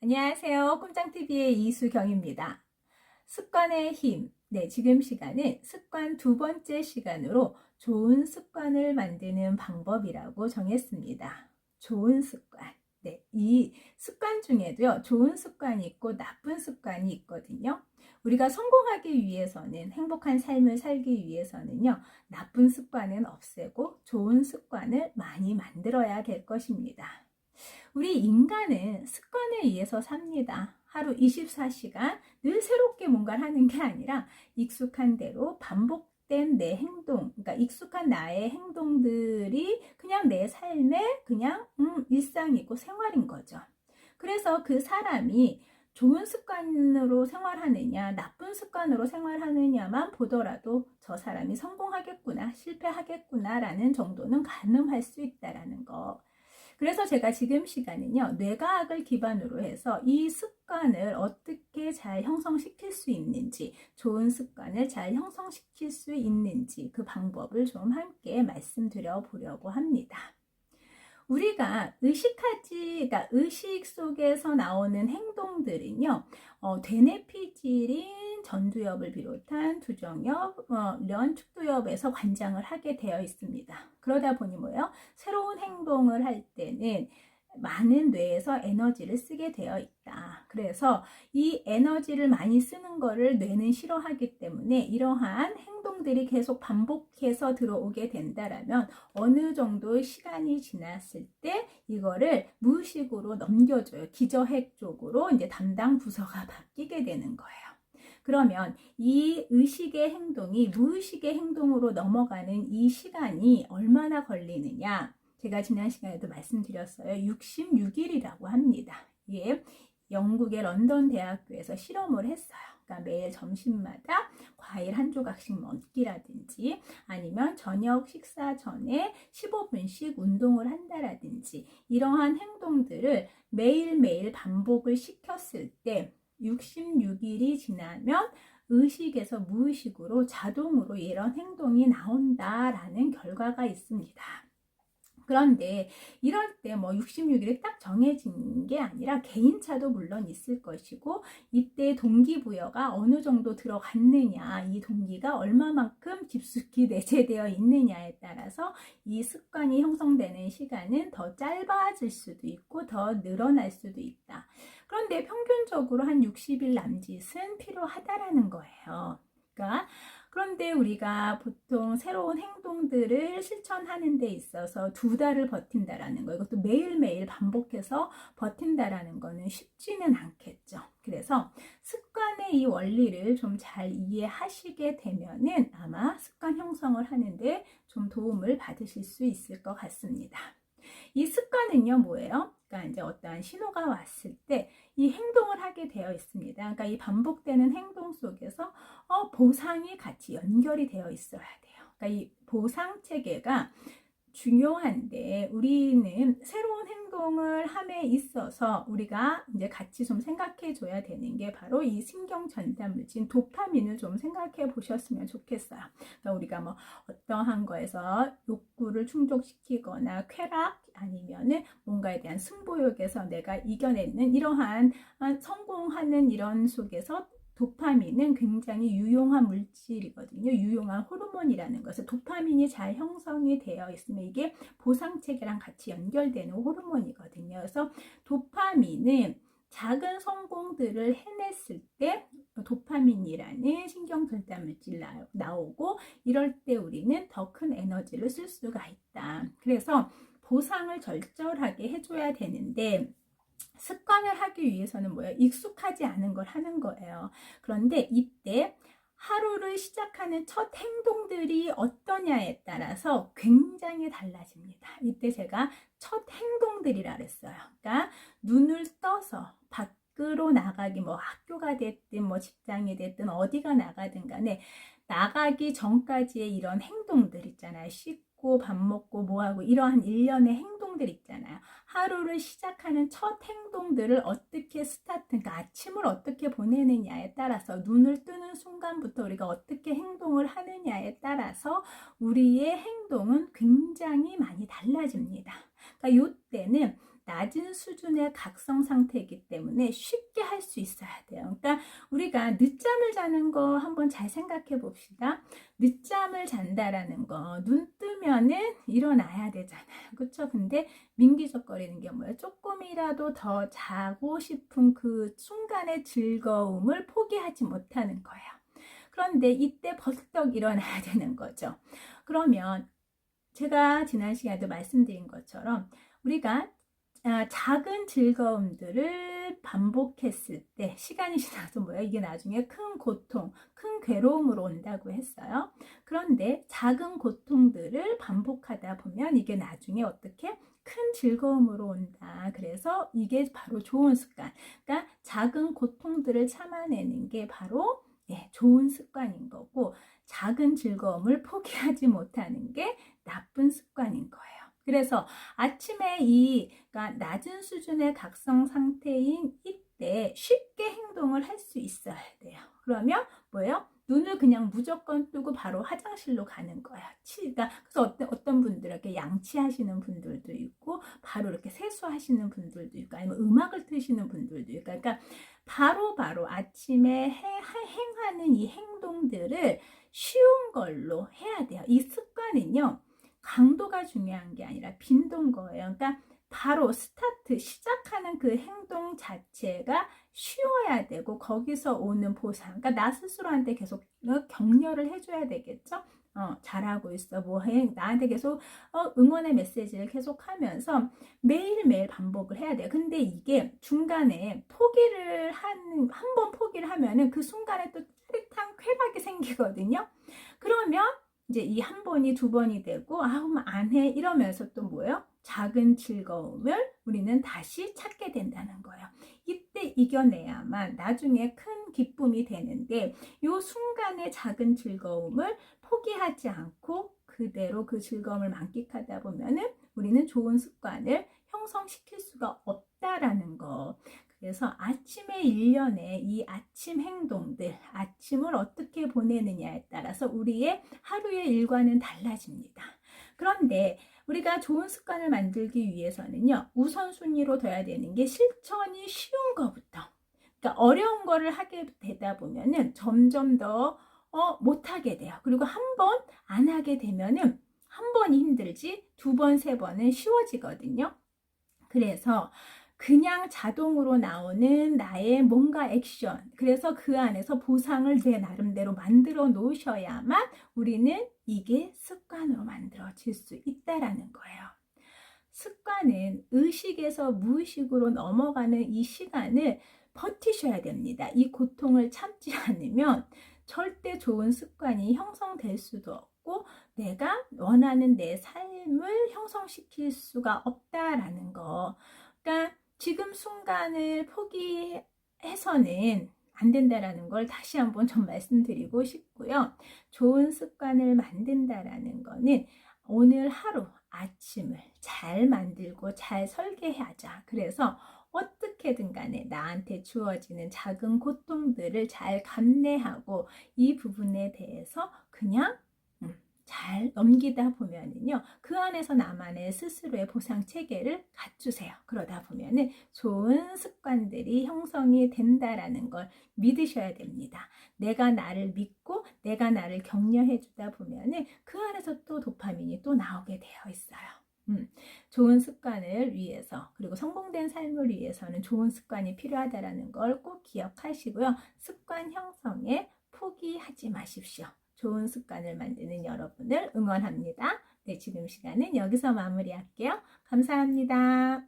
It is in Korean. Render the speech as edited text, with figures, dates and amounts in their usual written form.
안녕하세요. 꿈장TV의 이수경입니다. 습관의 힘. 네, 지금 시간은 습관 두 번째 시간으로 좋은 습관을 만드는 방법이라고 정했습니다. 좋은 습관. 네, 이 습관 중에도요, 좋은 습관이 있고 나쁜 습관이 있거든요. 우리가 성공하기 위해서는, 행복한 삶을 살기 위해서는요, 나쁜 습관은 없애고 좋은 습관을 많이 만들어야 될 것입니다. 우리 인간은 습관에 의해서 삽니다. 하루 24시간 늘 새롭게 뭔가를 하는 게 아니라 익숙한 대로 반복된 내 행동, 그러니까 익숙한 나의 행동들이 그냥 내 삶의 그냥 일상이고 생활인 거죠. 그래서 그 사람이 좋은 습관으로 생활하느냐, 나쁜 습관으로 생활하느냐만 보더라도 저 사람이 성공하겠구나, 실패하겠구나라는 정도는 가늠할 수 있다라는 거. 그래서 제가 지금 시간은요, 뇌과학을 기반으로 해서 이 습관을 어떻게 잘 형성시킬 수 있는지, 좋은 습관을 잘 형성시킬 수 있는지 그 방법을 좀 함께 말씀드려 보려고 합니다. 우리가 그러니까 의식 속에서 나오는 행동들은요, 대뇌피질인 전두엽을 비롯한 두정엽, 이런 축두엽에서 관장을 하게 되어 있습니다. 그러다 보니 뭐예요? 새로운 행동을 할 때는 많은 뇌에서 에너지를 쓰게 되어 있다. 그래서 이 에너지를 많이 쓰는 거를 뇌는 싫어하기 때문에 이러한 행동들이 계속 반복해서 들어오게 된다라면 어느 정도 시간이 지났을 때 이거를 무의식으로 넘겨줘요. 기저핵 쪽으로 이제 담당 부서가 바뀌게 되는 거예요. 그러면 이 의식의 행동이 무의식의 행동으로 넘어가는 이 시간이 얼마나 걸리느냐? 제가 지난 시간에도 말씀드렸어요. 66일이라고 합니다. 이게 영국의 런던 대학교에서 실험을 했어요. 그러니까 매일 점심마다 과일 한 조각씩 먹기라든지 아니면 저녁 식사 전에 15분씩 운동을 한다라든지 이러한 행동들을 매일매일 반복을 시켰을 때 66일이 지나면 의식에서 무의식으로 자동으로 이런 행동이 나온다라는 결과가 있습니다. 그런데 이럴 때 뭐 66일이 딱 정해진 게 아니라 개인차도 물론 있을 것이고 이때 동기부여가 어느 정도 들어갔느냐, 이 동기가 얼마만큼 깊숙이 내재되어 있느냐에 따라서 이 습관이 형성되는 시간은 더 짧아질 수도 있고 더 늘어날 수도 있다. 그런데 평균적으로 한 60일 남짓은 필요하다라는 거예요. 그런데 우리가 보통 새로운 행동들을 실천하는 데 있어서 2달을 버틴다라는 거, 이것도 매일매일 반복해서 버틴다라는 거는 쉽지는 않겠죠. 그래서 습관의 이 원리를 좀 잘 이해하시게 되면은 아마 습관 형성을 하는데 좀 도움을 받으실 수 있을 것 같습니다. 이 습관은요, 뭐예요? 그러니까 이제 어떠한 신호가 왔을 때 이 행동을 하게 되어 있습니다. 그러니까 이 반복되는 행동 속에서 보상이 같이 연결이 되어 있어야 돼요. 그러니까 이 보상 체계가 중요한데 우리는 새로운 행동을 함에 있어서 우리가 이제 같이 좀 생각해 줘야 되는 게 바로 이 신경 전달 물질 도파민을 좀 생각해 보셨으면 좋겠어요. 그러니까 우리가 뭐 어떠한 거에서 욕구를 충족시키거나 쾌락 아니면은 뭔가에 대한 승부욕에서 내가 이겨내는 이러한 성공하는 이런 속에서 도파민은 굉장히 유용한 물질이거든요. 유용한 호르몬이라는 것은 도파민이 잘 형성이 되어 있으면 이게 보상체계랑 같이 연결되는 호르몬이거든요. 그래서 도파민은 작은 성공들을 해냈을 때 도파민이라는 신경전달 물질 나오고 이럴 때 우리는 더 큰 에너지를 쓸 수가 있다. 그래서 보상을 절절하게 해줘야 되는데 습관을 하기 위해서는 뭐예요? 익숙하지 않은 걸 하는 거예요. 그런데 이때 하루를 시작하는 첫 행동들이 어떠냐에 따라서 굉장히 달라집니다. 이때 제가 첫 행동들이라 그랬어요. 그러니까 눈을 떠서 밖으로 나가기, 뭐 학교가 됐든 뭐 직장이 됐든 어디가 나가든 간에 나가기 전까지의 이런 행동들 있잖아요. 씻고 밥 먹고 뭐하고 이러한 일련의 행동들 있잖아요. 하루를 시작하는 첫 행동들을 어떻게 그러니까 아침을 어떻게 보내느냐에 따라서 눈을 뜨는 순간부터 우리가 어떻게 행동을 하느냐에 따라서 우리의 행동은 굉장히 많이 달라집니다. 그러니까 이때는 낮은 수준의 각성 상태이기 때문에 쉽게 할 수 있어야 돼요. 그러니까 우리가 늦잠을 자는 거 한번 잘 생각해 봅시다. 늦잠을 잔다라는 거, 눈 뜨면은 일어나야 되잖아요. 그렇죠? 근데 민기적거리는 게 뭐예요? 조금이라도 더 자고 싶은 그 순간의 즐거움을 포기하지 못하는 거예요. 그런데 이때 벌떡 일어나야 되는 거죠. 그러면 제가 지난 시간에도 말씀드린 것처럼 우리가 작은 즐거움들을 반복했을 때 시간이 지나서 뭐예요? 이게 나중에 큰 고통, 큰 괴로움으로 온다고 했어요. 그런데 작은 고통들을 반복하다 보면 이게 나중에 어떻게 큰 즐거움으로 온다. 그래서 이게 바로 좋은 습관. 그러니까 작은 고통들을 참아내는 게 바로 좋은 습관인 거고, 작은 즐거움을 포기하지 못하는 게 나쁜 습관인 거예요. 그래서 아침에 그러니까 낮은 수준의 각성 상태인 이때 쉽게 행동을 할 수 있어야 돼요. 그러면 뭐예요? 눈을 그냥 무조건 뜨고 바로 화장실로 가는 거야. 그러니까 그래서 어떤 분들 이렇게 양치하시는 분들도 있고, 바로 이렇게 세수하시는 분들도 있고, 아니면 음악을 트시는 분들도 있고, 그러니까 바로 아침에 행하는 이 행동들을 쉬운 걸로 해야 돼요. 이 습관은요, 강도가 중요한 게 아니라 빈도인 거예요. 그러니까 바로 시작하는 그 행동 자체가 쉬워야 되고, 거기서 오는 보상, 그러니까 나 스스로한테 계속 격려를 해줘야 되겠죠. 잘하고 있어, 뭐해, 나한테 계속 응원의 메시지를 계속 하면서 매일매일 반복을 해야 돼요. 근데 이게 중간에 한 번 포기를 하면은 그 순간에 또 짜릿한 쾌락이 생기거든요. 그러면 이제 이 한 번이 두 번이 되고, 안 해, 이러면서 또 뭐예요? 작은 즐거움을 우리는 다시 찾게 된다는 거예요. 이때 이겨내야만 나중에 큰 기쁨이 되는데, 이 순간의 작은 즐거움을 포기하지 않고 그대로 그 즐거움을 만끽하다 보면은 우리는 좋은 습관을 형성시킬 수가 없다라는 거. 그래서 아침의 일련의 이 아침 행동들, 아침을 어떻게 보내느냐에 따라서 우리의 하루의 일과는 달라집니다. 그런데 우리가 좋은 습관을 만들기 위해서는요, 우선순위로 둬야 되는 게 실천이 쉬운 것부터. 그러니까 어려운 거를 하게 되다 보면은 점점 더 못하게 돼요. 그리고 한 번 안 하게 되면은 한 번이 힘들지, 두 번, 세 번은 쉬워지거든요. 그래서 그냥 자동으로 나오는 나의 뭔가 액션, 그래서 그 안에서 보상을 내 나름대로 만들어 놓으셔야만 우리는 이게 습관으로 만들어질 수 있다라는 거예요. 습관은 의식에서 무의식으로 넘어가는 이 시간을 버티셔야 됩니다. 이 고통을 참지 않으면 절대 좋은 습관이 형성될 수도 없고, 내가 원하는 내 삶을 형성시킬 수가 없다라는 거. 그러니까 지금 순간을 포기해서는 안 된다라는 걸 다시 한번 좀 말씀드리고 싶고요. 좋은 습관을 만든다라는 거는 오늘 하루 아침을 잘 만들고 잘 설계하자. 그래서 어떻게든 간에 나한테 주어지는 작은 고통들을 잘 감내하고 이 부분에 대해서 그냥 잘 넘기다 보면은요, 그 안에서 나만의 스스로의 보상 체계를 갖추세요. 그러다 보면은 좋은 습관들이 형성이 된다라는 걸 믿으셔야 됩니다. 내가 나를 믿고 내가 나를 격려해 주다 보면은 그 안에서 또 도파민이 또 나오게 되어 있어요. 좋은 습관을 위해서, 그리고 성공된 삶을 위해서는 좋은 습관이 필요하다라는 걸 꼭 기억하시고요. 습관 형성에 포기하지 마십시오. 좋은 습관을 만드는 여러분을 응원합니다. 네, 지금 시간은 여기서 마무리할게요. 감사합니다.